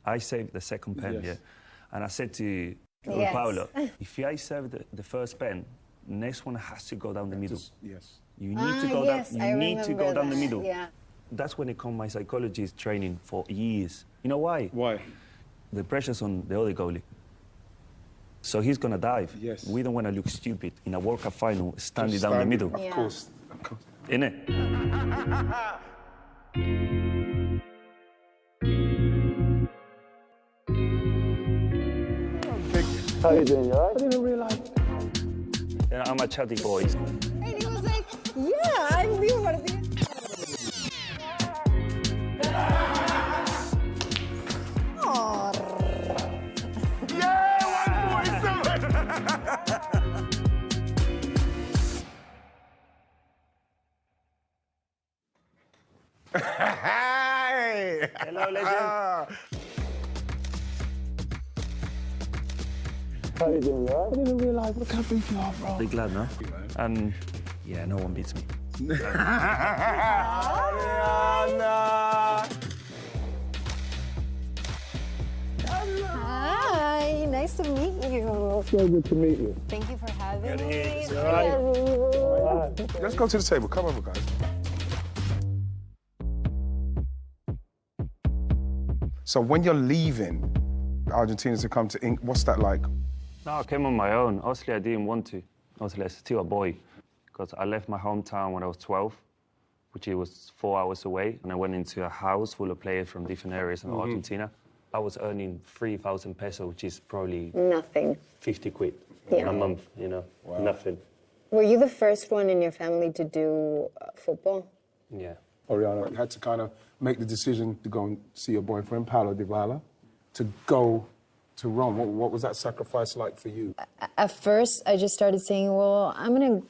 I saved the second pen, Yes. yeah. And I said to Yes. Paolo, if I serve the first pen, next one has to go down the middle. Yes. You need to go yes, down. I You need to go remember down the that, middle. yeah. That's when it come my psychologist training for years. You know why? Why? The pressure's on the other goalie. So he's gonna dive. Yes. We don't want to look stupid in a World Cup final, standing down the middle. Of Yeah. course. Of course. Innit? How you doing, you alright? I didn't realise. Yeah, I'm a chatty boy. And he was like, yeah, I'm Dibu Martínez. Oh, Hey! Hello, legend. How you doing, you alright? I didn't realise what kind of big you are, bro. Big lad, no? And yeah, no one beats me. Oriana! hi, nice to meet you. So good to meet you. Thank you for having It me. is, Let's go to the table. Come over, guys. So when you're leaving Argentina to come to England, what's that like? No, I came on my own. Honestly, I didn't want to. Honestly, I was still a boy. Because I left my hometown when I was 12, which it was 4 hours away. And I went into a house full of players from different areas of Argentina. I was earning 3,000 pesos, which is probably Nothing. 50 quid Yeah. a month, you know, nothing. Were you the first one in your family to do football? Yeah. Oriana, you had to kind of make the decision to go and see your boyfriend, Paulo Dybala, to go to Rome. What was that sacrifice like for you? At first, I just started saying, well, I'm going to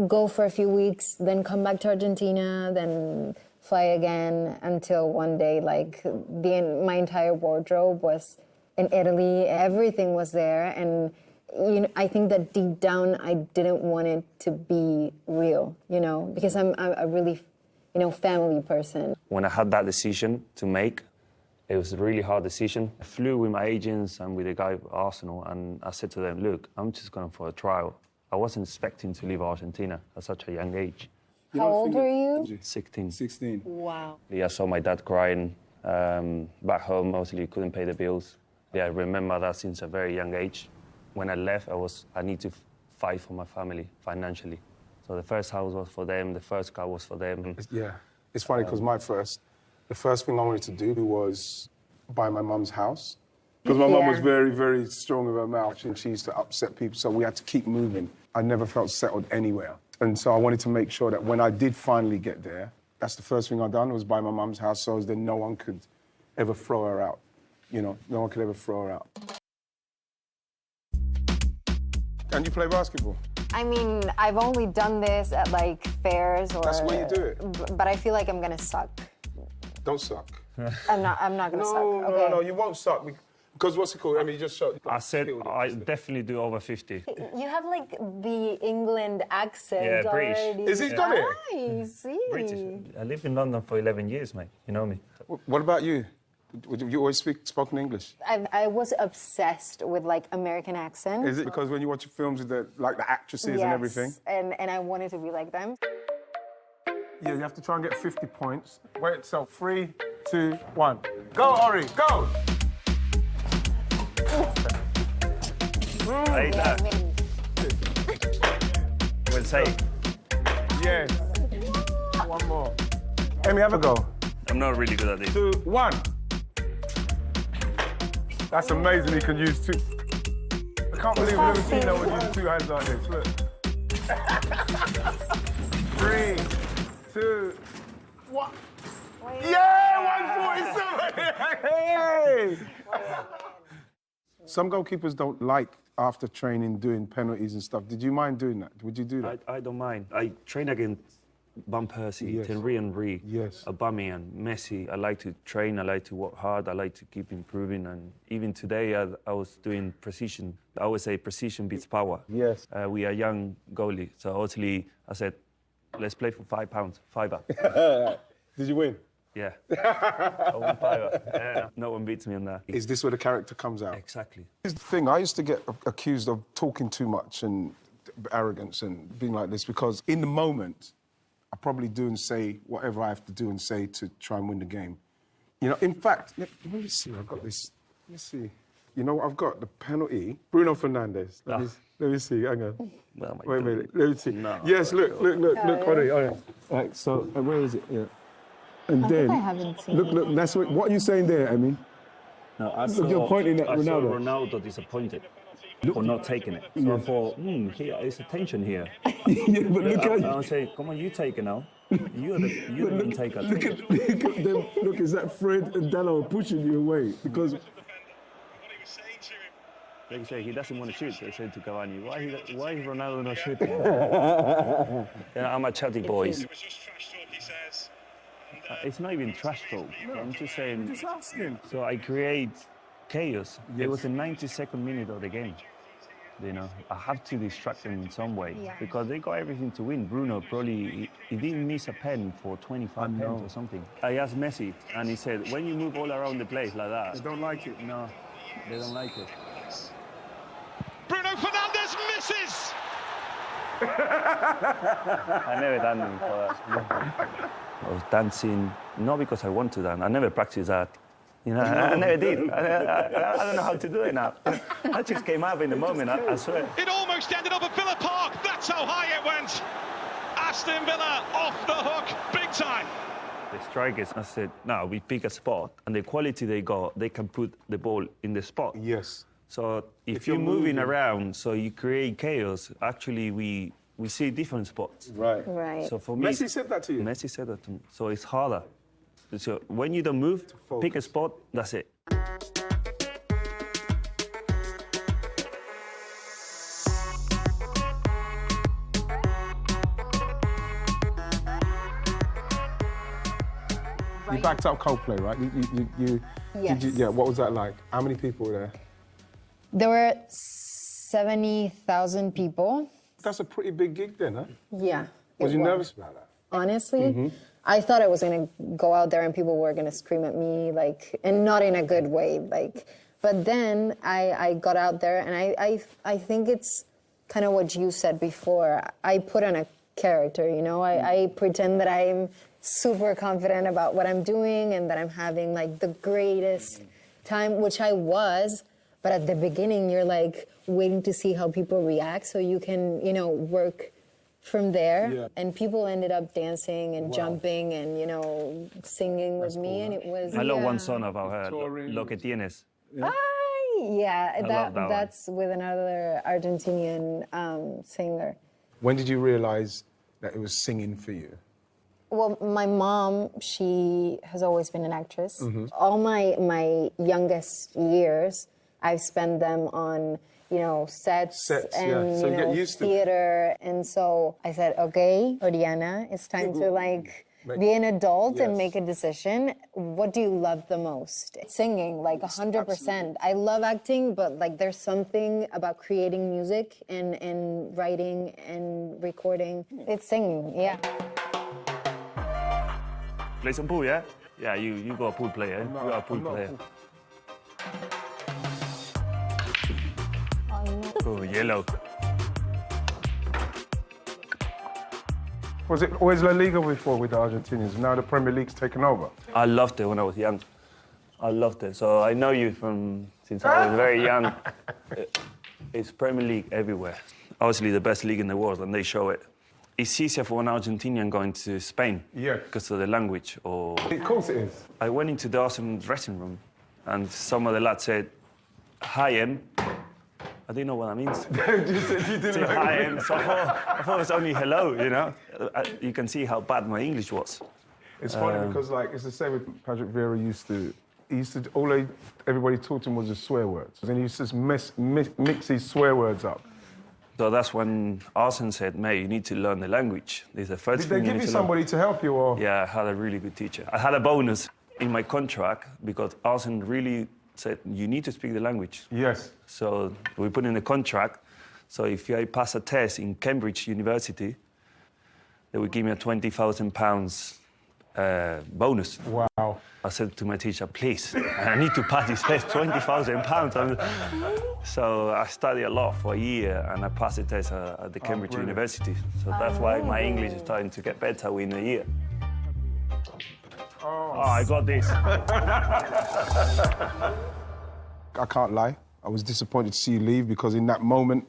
go for a few weeks, then come back to Argentina, then fly again, until one day, like, my entire wardrobe was in Italy. Everything was there, and you know, I think that deep down, I didn't want it to be real, you know, because I'm a really, you know, family person. When I had that decision to make, it was a really hard decision. I flew with my agents and with the guy at Arsenal, and I said to them, look, I'm just going for a trial. I wasn't expecting to leave Argentina at such a young age. How old were you? 16. 16. Wow. I saw my dad crying back home, mostly couldn't pay the bills. Yeah, I remember that since a very young age. When I left, I need to fight for my family financially. So the first house was for them, the first car was for them. Yeah. It's funny because the first thing I wanted to do was buy my mum's house. Because my mum was very, very strong with her mouth and she used to upset people, so we had to keep moving. I never felt settled anywhere. And so I wanted to make sure that when I did finally get there, that's the first thing I done was buy my mum's house so that no one could ever throw her out. You know, no one could ever throw her out. Can you play basketball? I mean, I've only done this at, like, fairs or... That's where you do it. But I feel like I'm gonna suck. Don't suck. I'm not gonna suck. Okay. No, you won't suck. Because what's it called? I mean, you just showed... I said I definitely do over 50. You have, like, the England accent Yeah, British. already. Is he got it? I see. British. I lived in London for 11 years, mate. You know me. What about you? You always spoken English? I was obsessed with, like, American accent. Is it because when you watch films with the actresses and everything? And I wanted to be like them. Yeah, you have to try and get 50 points. Wait, so 3, 2, 1. Go, Ori, go! I ate that. We'll say. Yes. One more. Amy, have a go. I'm not really good at this. 2, 1. That's amazing, he can use 2. I can't believe we've never seen no one use 2 hands like this, look. 3, 2, 1. Yeah, 147! Hey! Some goalkeepers don't like, after training, doing penalties and stuff. Did you mind doing that? Would you do that? I don't mind. I train against Van Persie, Yes. Henry, Yes. Aubameyang, Messi. I like to train, I like to work hard, I like to keep improving. And even today, I was doing precision. I always say precision beats power. Yes. We are young goalie, so obviously I said, let's play for £5, £5. Did you win? Yeah. I won £5. Yeah. No one beats me on that. Is this where the character comes out? Exactly. Here's the thing, I used to get accused of talking too much and arrogance and being like this because in the moment, I probably do and say whatever I have to do and say to try and win the game. You know, in fact, let me see, I've got this. Let me see. You know what I've got? The penalty. Bruno Fernandes. Let me see, hang on. Oh Wait a minute, let me see. No. Yes, look, Connie. All right. Right, so where is it? Yeah. And then, I haven't seen look, that's what are you saying there, I mean? No, I Look, you're pointing at I saw Ronaldo. Ronaldo disappointed for not taking it. So I thought, here is a tension here. Yeah, but look at I'll say, come on, you take it now. You're the taker. look at them. Look, is that Fred and Dallo pushing you away? Because Like you say, he doesn't want to shoot. They said to Cavani, why is Ronaldo not shooting? I'm a chatty boys. It's not even trash talk. I'm just saying. just asking. So I create chaos. It was the 92nd minute of the game. You know, I have to distract them in some way because they got everything to win. Bruno probably he didn't miss a pen for 25 pens or something. I asked Messi, and he said, "When you move all around the place like that, They don't like it. No, they don't like it." Bruno Fernandes misses! I never done it before. I was dancing, not because I want to dance. I never practiced that. You know, I never did. I don't know how to do it now. That just came up in the moment, I swear. It almost ended up at Villa Park. That's how high it went. Aston Villa off the hook, big time. The strikers, I said, no, we pick a spot, and the quality they got, they can put the ball in the spot. Yes. So if you're you're moving moving around, so you create chaos, actually we see different spots. Right. Right. So for me, Messi said that to you? Messi said that to me. So it's harder. So when you don't move, pick a spot, that's it. You backed up Coldplay, right? Yes. Yeah, what was that like? How many people were there? There were 70,000 people. That's a pretty big gig then, huh? Yeah. Was it you nervous about that? Honestly, I thought I was gonna go out there and people were gonna scream at me, like, and not in a good way, like. But then I got out there, and I think it's kind of what you said before. I put on a character, you know. I pretend that I'm super confident about what I'm doing and that I'm having like the greatest time, which I was. But at the beginning, you're like waiting to see how people react, so you can, you know, work from there. Yeah. And people ended up dancing and jumping and, you know, singing with me, and it was. I love one song about her, Touring. Lo que tienes. Yeah, love that one. that's with another Argentinian singer. When did you realise that it was singing for you? Well, my mom, she has always been an actress. All my youngest years, I've spent them on, you know, sets and yeah. So you you know, get used to it. theater. And so I said, okay, Oriana, it's time to like be an adult and Yes. make a decision. What do you love the most? Singing, like 100%. I love acting, but like there's something about creating music and writing and recording. It's singing, yeah. Play some pool, yeah? Yeah, you got a pool player. You got a pool I'm not a player. pool- Oh, yellow. Was it always La Liga before with the Argentinians? Now the Premier League's taken over. I loved it when I was young. I loved it. So I know you since I was very young. It's Premier League everywhere. Obviously the best league in the world, and they show it. It's easier for an Argentinian going to Spain Yeah. because of the language. Or Of course it is. I went into the Arsenal dressing room, and some of the lads said, "Hi, Em." I didn't know what that means. you didn't Say know. hi, Em. So I thought it was only hello, you know. You can see how bad my English was. It's funny because like it's the same with Patrick Vieira everybody taught him was the swear words. And he used to just mix these swear words up. So that's when Arsene said, "Mate, you need to learn the language. This is the first Did thing they you give need you to learn." somebody to help you or? Yeah, I had a really good teacher. I had a bonus in my contract because Arsene really said, "You need to speak the language." Yes. So we put in the contract. So if I pass a test in Cambridge University, they would give me a £20,000 bonus. Wow. I said to my teacher, please, I need to pass this test, £20,000. So I studied a lot for a year and I passed the test at the Cambridge University. So that's why my English is starting to get better within a year. Oh, I got this. I can't lie. I was disappointed to see you leave because in that moment,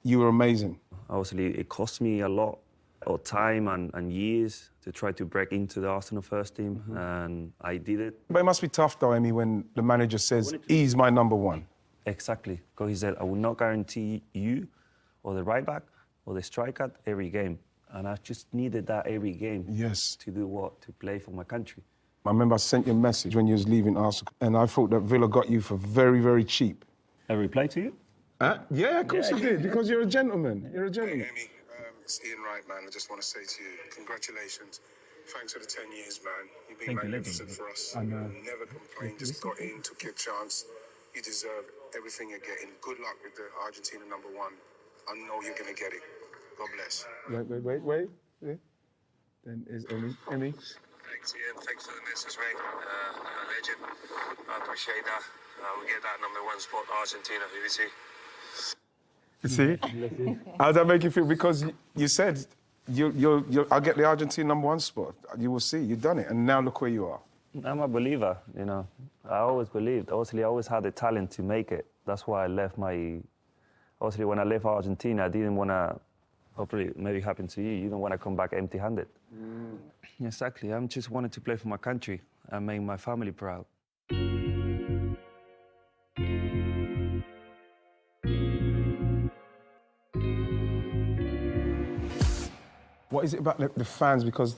you were amazing. Obviously, it cost me a lot of time and years to try to break into the Arsenal first team, and I did it. But it must be tough, though, Emi, when the manager says, he's my number one. Exactly, because he said, I will not guarantee you or the right back or the striker every game. And I just needed that every game. Yes. To do what? To play for my country. I remember I sent you a message when you was leaving Arsenal, and I thought that Villa got you for very, very cheap. I replied to you? Yeah, of course I did, because you're a gentleman. You're a gentleman. Hey, Emi, it's Ian Wright, man. I just want to say to you, congratulations. Thanks for the 10 years, man. You've been magnificent for us. I know. Never complained, just got in, took your chance. You deserve everything you're getting. Good luck with the Argentina #1. I know you're going to get it. God bless. Wait. Yeah. Then is Emi. Thanks, Ian. Thanks for the message, mate. You're a legend. I appreciate that. We'll get that #1 spot, Argentina, you see. You see? How does that make you feel? Because you said I'll get the Argentina #1 spot. You will see. You've done it. And now look where you are. I'm a believer, you know. I always believed. Obviously, I always had the talent to make it. That's why I left Obviously, when I left Argentina, I didn't want to... Hopefully, maybe happened to you. You don't want to come back empty-handed. Exactly. I just wanted to play for my country and make my family proud. What is it about the fans? Because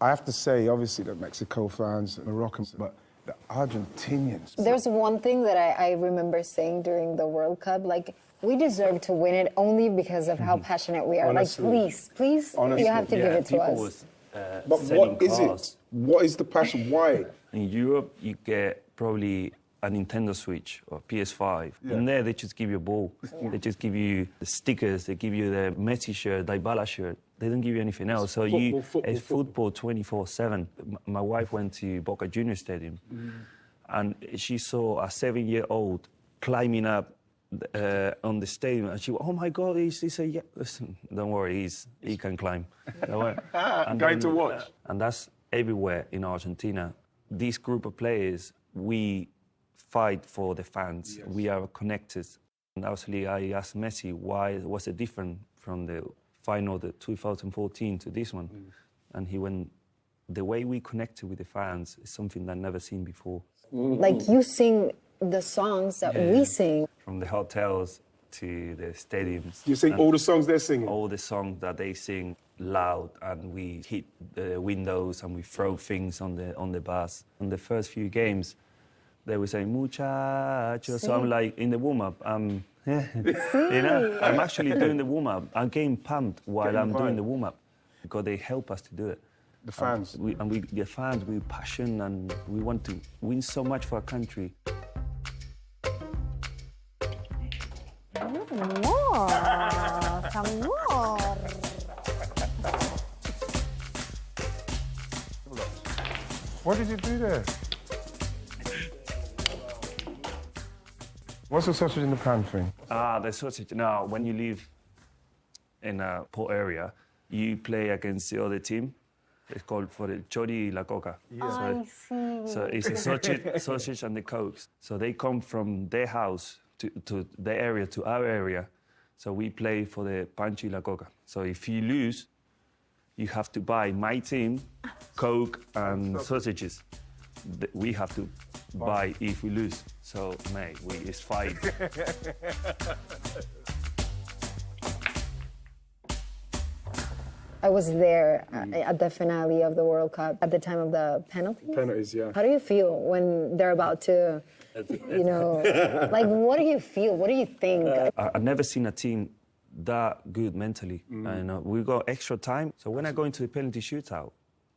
I have to say, obviously, the Mexico fans, the Moroccans, but the Argentinians. There's one thing that I remember saying during the World Cup, like, we deserve to win it only because of how passionate we are. Honestly. Like, please, Honestly. you have to give it to us. But what is it? What is the passion? Why? In Europe, you get probably a Nintendo Switch or PS5. Yeah. And there, they just give you a ball. They just give you the stickers. They give you the Messi shirt, Dybala shirt. They don't give you anything else. So it's football 24/7. My wife went to Boca Juniors Stadium, and she saw a 7-year-old climbing up on the stadium, and she went, "Oh my God, he's a yeah." Listen, don't worry, he can climb. Going to watch. And that's everywhere in Argentina. This group of players, we fight for the fans. Yes. We are connected. And actually, I asked Messi why was it different from the final, the 2014, to this one, and he went, "The way we connected with the fans is something that I've never seen before." Like, you sing the songs that we sing. From the hotels to the stadiums. You sing all the songs they're singing? All the songs that they sing loud, and we hit the windows and we throw things on the bus. In the first few games, they were saying, "Muchachos." So I'm like, in the warm-up, you know, I'm actually doing the warm-up. I'm getting pumped while I'm doing the warm-up because they help us to do it. The fans. The fans, we're passionate and we want to win so much for our country. Amor. What did you do there? What's the sausage in the pan thing? The sausage. Now, when you live in a poor area, you play against the other team. It's called for the chori y la coca. Yeah. I see. So it's a sausage and the cokes. So they come from their house to their area to our area. So we play for the pancho y la coca. So if you lose, you have to buy my team coke and sausages. We have to buy if we lose. So, mate, it's fight. I was there at the finale of the World Cup at the time of the penalties. Penalties, yeah. How do you feel when they're about to, you know, like, what do you feel? What do you think? I've never seen a team that good mentally. And we got extra time. So when I go into the penalty shootout,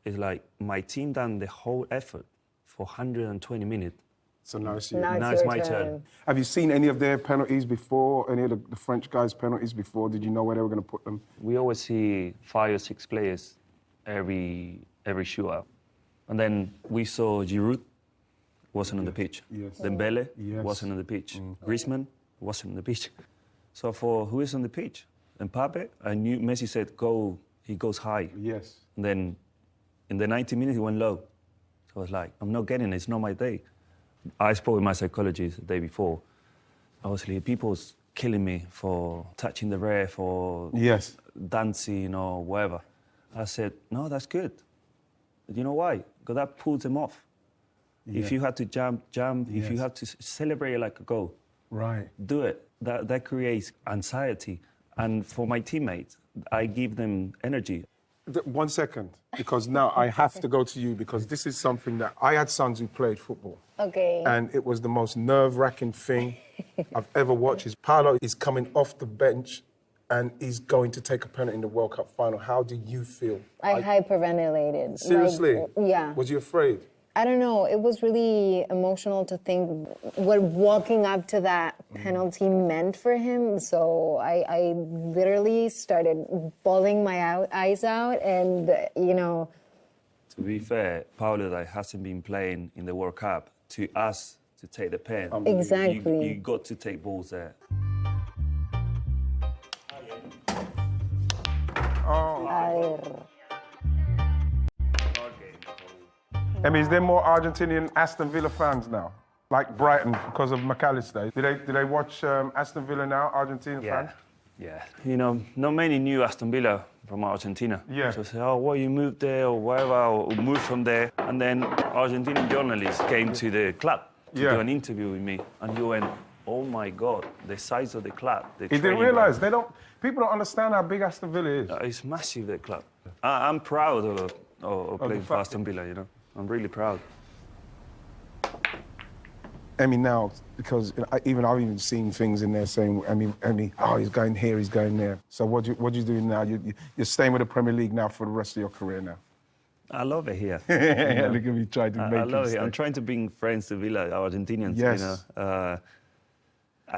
it's like my team done the whole effort for 120 minutes. So now it's you. Now it's your my turn. Have you seen any of their penalties before? Any of the French guys' penalties before? Did you know where they were going to put them? We always see 5 or 6 players every shootout. And then we saw Giroud, wasn't on the pitch. Yes. Dembele Yes. wasn't on the pitch. Griezmann wasn't on the pitch. So for who is on the pitch? Mbappe, I knew Messi said go, he goes high. Yes. And then in the 90 minutes, he went low. So I was like, I'm not getting it, it's not my day. I spoke with my psychologist the day before. Obviously, people's killing me for touching the ref or Yes. dancing or whatever. I said, no, that's good. You know why? Because that pulls them off. If you had to jump. If you Yes. have to celebrate like a goal, Right. do it. That creates anxiety. And for my teammates, I give them energy. 1 second, because now I have to go to you because this is something that I had sons who played football. Okay. And it was the most nerve-wracking thing I've ever watched. Is Paolo is coming off the bench and he's going to take a penalty in the World Cup final. How do you feel? I hyperventilated. Seriously? Like, yeah. Was you afraid? I don't know. It was really emotional to think what walking up to that penalty meant for him. So I literally started bawling my eyes out, and To be fair, Paulo that hasn't been playing in the World Cup, to us to take the pen, Exactly. you got to take balls there. Emmy, is there more Argentinian Aston Villa fans now? Like Brighton because of McAllister. Do they watch Aston Villa now, Argentinian fans? Yeah. Not many knew Aston Villa from Argentina. Yeah. So say, you moved there or whatever, or moved from there. And then Argentinian journalists came to the club to do an interview with me. And you went, oh my God, the size of the club. He didn't realise. People don't understand how big Aston Villa is. It's massive, the club. I'm proud of playing for Aston Villa, I'm really proud. Emmy now, because I've even seen things in there saying, Emmy, he's going here, he's going there. So what do you do now? You're staying with the Premier League now for the rest of your career now. I love it here. Look at me trying to make I love it. it. I'm trying to bring friends to Villa, Argentinians. Yes.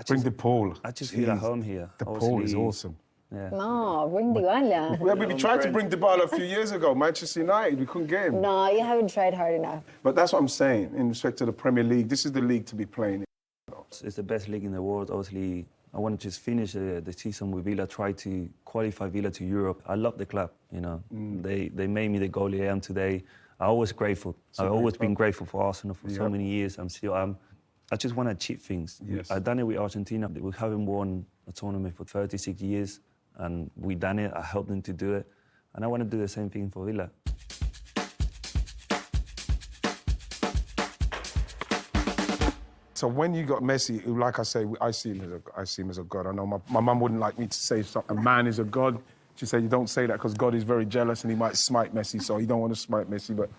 Bring the Paul. I just feel at home here. The Paul is awesome. Yeah. no, bring Dybala. We tried to bring Dybala a few years ago, Manchester United. We couldn't get him. No, you haven't tried hard enough. But that's what I'm saying in respect to the Premier League. This is the league to be playing in. It's the best league in the world. Obviously, I want to just finish the season with Villa, try to qualify Villa to Europe. I love the club, They made me the goalie I am today. I'm always grateful. I've always been grateful for Arsenal for so many years. I'm still am. I just want to achieve things. Yes. I've done it with Argentina. We haven't won a tournament for 36 years, and we done it. I helped them to do it, and I want to do the same thing for Villa. So when you got Messi, who, like I say, I see him as a god. I know my mum wouldn't like me to say something. A man is a god. She said, you don't say that because God is very jealous and he might smite Messi, so you don't want to smite Messi. But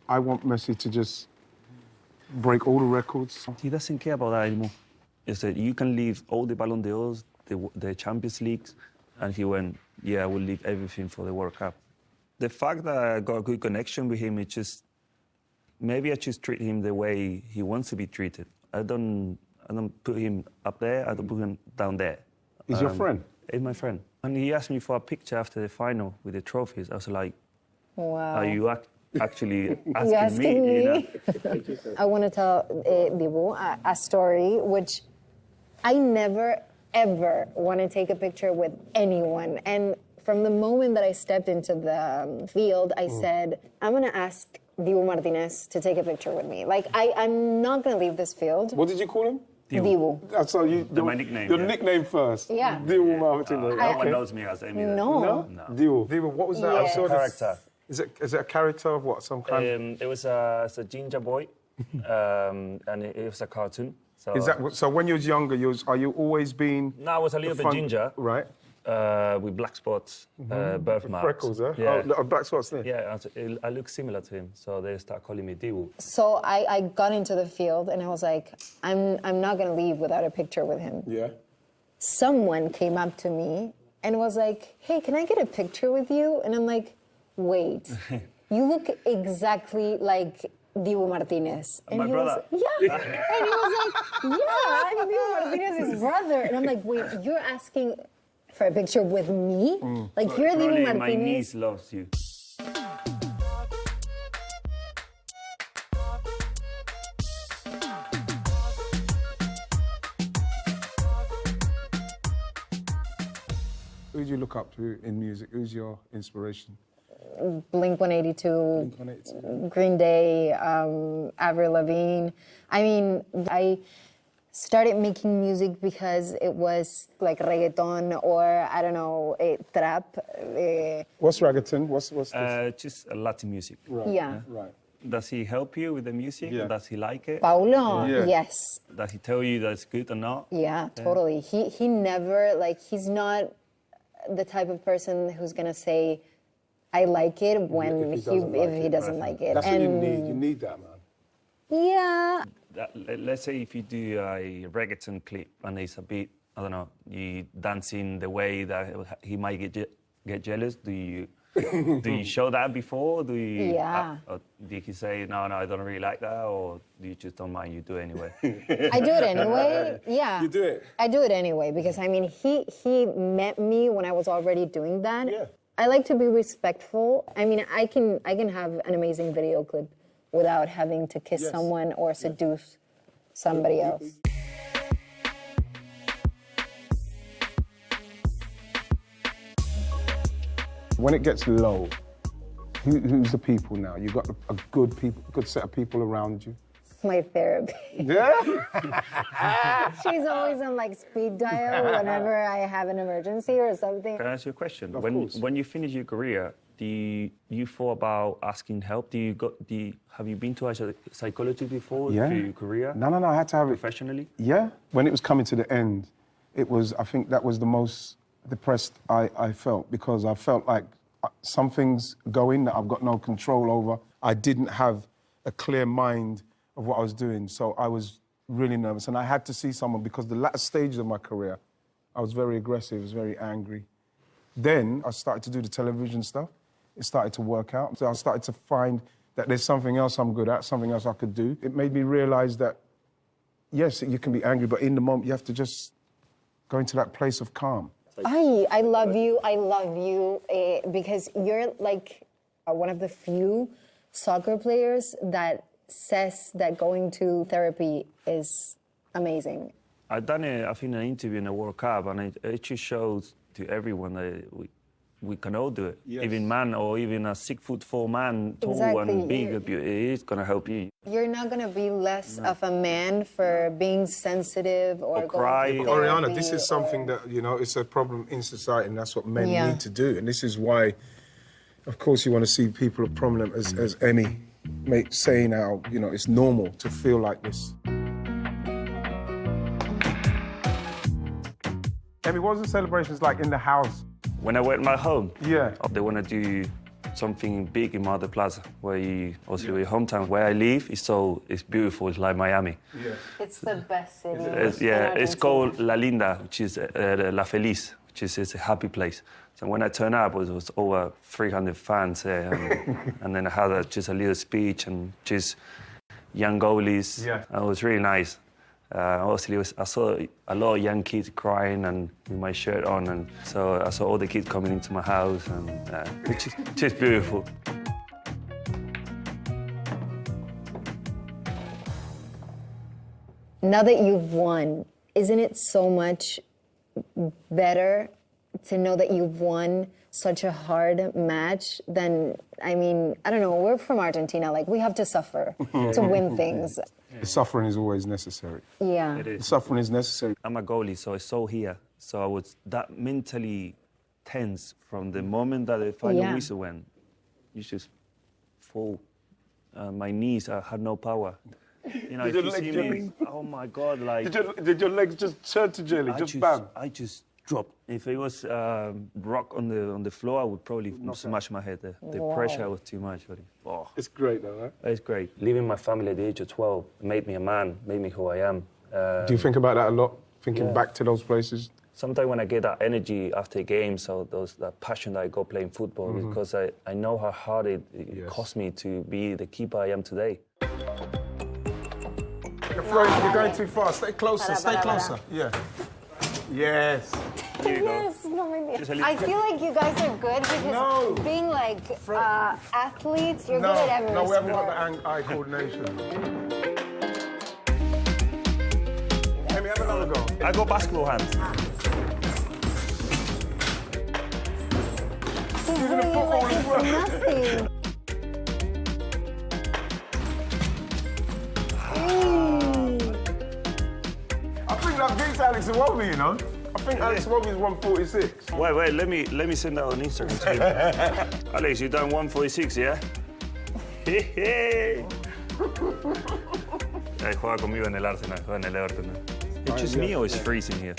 I want Messi to just break all the records. He doesn't care about that anymore. He said, you can leave all the Ballon d'Ors, the Champions Leagues, and he went, yeah, I will leave everything for the World Cup. The fact that I got a good connection with him, maybe I just treat him the way he wants to be treated. I don't put him up there, I don't put him down there. He's your friend? He's my friend. And he asked me for a picture after the final with the trophies. I was like, Wow. are you actually You asking me? I want to tell Dibu a story which I never, ever want to take a picture with anyone. And from the moment that I stepped into the field, I said, I'm going to ask Dibu Martínez to take a picture with me. Like, I'm not going to leave this field. What did you call him? Dibu. That's all you. My nickname. Your yeah. nickname first. Yeah. Dibu Martínez. No one knows me as Emiliano. No. No? Dibu. What was that? Yes. I saw this. Character. Is it a character of what? Some kind? It was a ginger boy, and it was a cartoon. So Is that so? When you was younger, are you always been? No, I was a little bit ginger, right? with black spots, birthmarks. Freckles, huh? Yeah. Oh, black spots there. Yeah, I look similar to him, so they start calling me Dibu. So I got into the field and I was like, I'm not going to leave without a picture with him. Yeah. Someone came up to me and was like, hey, can I get a picture with you? And I'm like, wait, you look exactly like Dibu Martínez. And My he brother. Was, yeah. And he was like, yeah, I'm Dibu Martínez's brother. And I'm like, wait, you're asking for a picture with me? Like, you're Dibu Probably Martínez? my niece loves you. Who do you look up to in music? Who's your inspiration? Blink-182, Blink-182. Green Day, Avril Lavigne. I mean, I started making music because it was like reggaeton or, I don't know, trap. What's reggaeton? What's this? Just Latin music. Right. Yeah. Right. Does he help you with the music? Yeah. Does he like it? Paulo, Yeah. yes. Does he tell you that it's good or not? Yeah, totally. He never, like, he's not the type of person who's gonna say, I like it when If he doesn't like it. it. That's what you need. You need that, man. Yeah. Let's say if you do a reggaeton clip and it's a bit, I don't know, you dancing the way that he might get jealous, do you show that before? Do you? Yeah. Or did he say, no, I don't really like that, or do you just don't mind, you do it anyway? I do it anyway. Yeah. You do it? I do it anyway because, I mean, he met me when I was already doing that. Yeah. I like to be respectful. I mean, I can have an amazing video clip without having to kiss someone or seduce somebody else. When it gets low, who's the people now? You've got a good set of people around you. My therapy. Yeah? She's always on like speed dial whenever I have an emergency or something. Can I ask you a question? Of when course. when you finish your career, do you thought about asking help? Have you been to a psychologist before Yeah. through your career? No, I had to have it. Professionally? Yeah. When it was coming to the end, I think that was the most depressed I felt, because I felt like something's going that I've got no control over. I didn't have a clear mind of what I was doing, so I was really nervous. And I had to see someone, because the latter stages of my career, I was very aggressive, I was very angry. Then I started to do the television stuff. It started to work out. So I started to find that there's something else I'm good at, something else I could do. It made me realize that, yes, you can be angry, but in the moment you have to just go into that place of calm. I love you, because you're like one of the few soccer players that says that going to therapy is amazing. I've done I think, an interview in the World Cup, and it just shows to everyone that we can all do it. Yes. Even man, or even a 6'4" man, tall Exactly. and big, it is going to help you. You're not gonna be less of a man for being sensitive or going cry. to But Oriana, therapy this is something that, it's a problem in society, and that's what men Yeah. need to do. And this is why, of course, you want to see people prominent as Emmy saying how, it's normal to feel like this. Emmy, what was the celebrations like in the house? When I went back home, Yeah. they want to do something big in Mar Plaza, where obviously your hometown. Where I live, it's beautiful. It's like Miami. Yeah. It's the best city. It's called La Linda, which is La Feliz, which is a happy place. So when I turned up, it was over 300 fans there, and then I had just a little speech and just young goalies. Yeah. And it was really nice. Obviously, I saw a lot of young kids crying and with my shirt on, and so I saw all the kids coming into my house, and it's just beautiful. Now that you've won, isn't it so much better to know that you've won such a hard match than, I mean, I don't know, we're from Argentina, like we have to suffer to win things. The suffering is always necessary. Yeah. It The is. suffering is necessary. I'm a goalie, so I saw here. So I was that mentally tense from the moment that the final Yeah. whistle went. You just fall. My knees, I had no power. If your you legs see jelly? me, oh my God, like... Did your legs just turn to jelly, I just dropped. If it was rock on the floor, I would probably smash my head there. The pressure was too much. Oh. It's great though, right? It's great. Leaving my family at the age of 12 made me a man, made me who I am. Do you think about that a lot? Thinking back to those places? Sometimes when I get that energy after games, or that passion that I got playing football, because I know how hard it cost me to be the keeper I am today. You're going too fast. Stay closer, stay closer. Yeah. Yes. Here you go. Yes, no, maybe. Just a little- I feel like you guys are good because No. being like athletes, you're good at every No, we haven't sport. got the eye coordination. Amy, have another go. I got basketball hands. can't hurt you like it's nothing. I think that beats Alex Iwobi, you know? I think Alex Iwobi is 146. Wait, let me send that on Instagram to you. Alex, you done 146, yeah? Juega conmigo en el Arsenal, juega en el Everton. It's just me or it's freezing here?